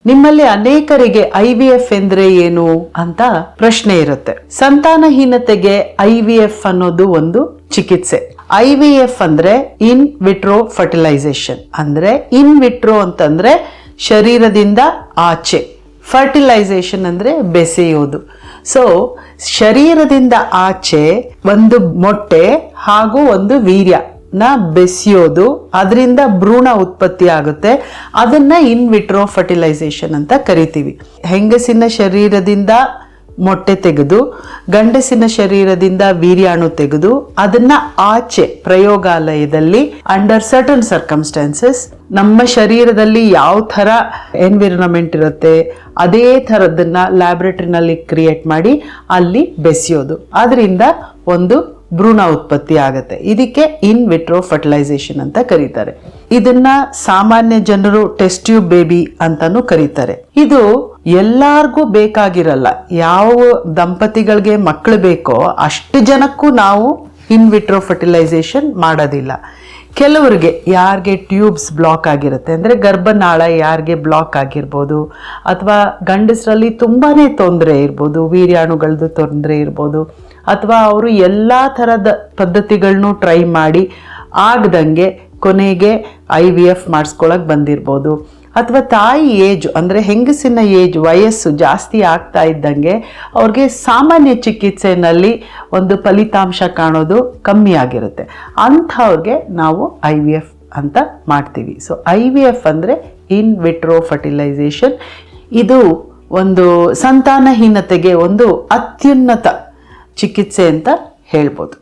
ನಿಮ್ಮಲ್ಲಿ ಅನೇಕರಿಗೆ IVF ಎಂದ್ರೆ ಏನು ಅಂತ ಪ್ರಶ್ನೆ ಇರುತ್ತೆ. ಸಂತಾನಹೀನತೆಗೆ IVF ಅನ್ನೋದು ಒಂದು ಚಿಕಿತ್ಸೆ. IVF ಅಂದ್ರೆ ಇನ್ ವಿಟ್ರೋ ಫರ್ಟಿಲೈಸೇಷನ್. ಅಂದ್ರೆ ಇನ್ ವಿಟ್ರೋ ಅಂತಂದ್ರೆ ಶರೀರದಿಂದ ಆಚೆ, ಫರ್ಟಿಲೈಸೇಷನ್ ಅಂದ್ರೆ ಬೆಸೆಯೋದು. ಸೊ ಶರೀರದಿಂದ ಆಚೆ ಒಂದು ಮೊಟ್ಟೆ ಹಾಗೂ ಒಂದು ವೀರ್ಯ ನ ಬೆಸೆಯೋದು, ಅದರಿಂದ ಭ್ರೂಣ ಉತ್ಪತ್ತಿ ಆಗುತ್ತೆ. ಅದನ್ನ ಇನ್ ವಿಟ್ರೋ ಫರ್ಟಿಲೈಸೇಷನ್ ಅಂತ ಕರಿತೀವಿ. ಹೆಂಗಸಿನ ಶರೀರದಿಂದ ಮೊಟ್ಟೆ ತೆಗೆದು ಗಂಡಸಿನ ಶರೀರದಿಂದ ವೀರ್ಯಾಣು ತೆಗೆದು ಅದನ್ನ ಆಚೆ ಪ್ರಯೋಗಾಲಯದಲ್ಲಿ ಅಂಡರ್ ಸರ್ಟನ್ ಸರ್ಕಮ್ಸ್ಟಾನ್ಸಸ್ ನಮ್ಮ ಶರೀರದಲ್ಲಿ ಯಾವ ಥರ ಎನ್ವಿರಾನ್ಮೆಂಟ್ ಇರುತ್ತೆ ಅದೇ ಥರದನ್ನ ಲ್ಯಾಬ್ರೇಟರಿನಲ್ಲಿ ಕ್ರಿಯೇಟ್ ಮಾಡಿ ಅಲ್ಲಿ ಬೆಸೆಯೋದು. ಅದರಿಂದ ಒಂದು ಭ್ರೂಣ ಉತ್ಪತ್ತಿ ಆಗುತ್ತೆ. ಇದಕ್ಕೆ ಇನ್ ವಿಟ್ರೋ ಫರ್ಟಿಲೈಸೇಷನ್ ಅಂತ ಕರೀತಾರೆ. ಇದನ್ನ ಸಾಮಾನ್ಯ ಜನರು ಟೆಸ್ಟ್ ಟ್ಯೂಬ್ ಬೇಬಿ ಅಂತಾನು ಕರೀತಾರೆ. ಇದು ಎಲ್ಲಾರ್ಗೂ ಬೇಕಾಗಿರಲ್ಲ. ಯಾವ ದಂಪತಿಗಳಿಗೆ ಮಕ್ಕಳು ಬೇಕೋ ಅಷ್ಟು ಜನಕ್ಕೂ ನಾವು ಇನ್ ವಿಟ್ರೋ ಫರ್ಟಿಲೈಸೇಷನ್ ಮಾಡೋದಿಲ್ಲ. ಕೆಲವರಿಗೆ ಯಾರಿಗೆ ಟ್ಯೂಬ್ಸ್ ಬ್ಲಾಕ್ ಆಗಿರುತ್ತೆ, ಅಂದರೆ ಗರ್ಭನಾಳ ಯಾರಿಗೆ ಬ್ಲಾಕ್ ಆಗಿರ್ಬೋದು, ಅಥವಾ ಗಂಡಸರಲ್ಲಿ ತುಂಬಾನೇ ತೊಂದರೆ ಇರ್ಬೋದು, ವೀರ್ಯಾಣುಗಳದ್ದು ತೊಂದರೆ ಇರ್ಬೋದು, ಅಥವಾ ಅವರು ಎಲ್ಲ ಥರದ ಪದ್ಧತಿಗಳನ್ನೂ ಟ್ರೈ ಮಾಡಿ ಆಗದಂಗೆ ಕೊನೆಗೆ IVF ಮಾಡಿಸ್ಕೊಳಕ್ಕೆ ಬಂದಿರ್ಬೋದು, ಅಥವಾ ತಾಯಿ ಏಜ್ ಅಂದರೆ ಹೆಂಗಸಿನ ಏಜ್ ವಯಸ್ಸು ಜಾಸ್ತಿ ಆಗ್ತಾ ಇದ್ದಂಗೆ ಅವ್ರಿಗೆ ಸಾಮಾನ್ಯ ಚಿಕಿತ್ಸೆಯಲ್ಲಿ ಒಂದು ಫಲಿತಾಂಶ ಕಾಣೋದು ಕಮ್ಮಿ ಆಗಿರುತ್ತೆ. ಅಂಥವ್ರಿಗೆ ನಾವು IVF ಅಂತ ಮಾಡ್ತೀವಿ. ಸೊ IVF ಅಂದರೆ ಇನ್ ವಿಟ್ರೋ ಫರ್ಟಿಲೈಸೇಷನ್. ಇದು ಒಂದು ಸಂತಾನಹೀನತೆಗೆ ಒಂದು ಅತ್ಯುನ್ನತ ಚಿಕಿತ್ಸೆ ಅಂತ ಹೇಳ್ಬೋದು.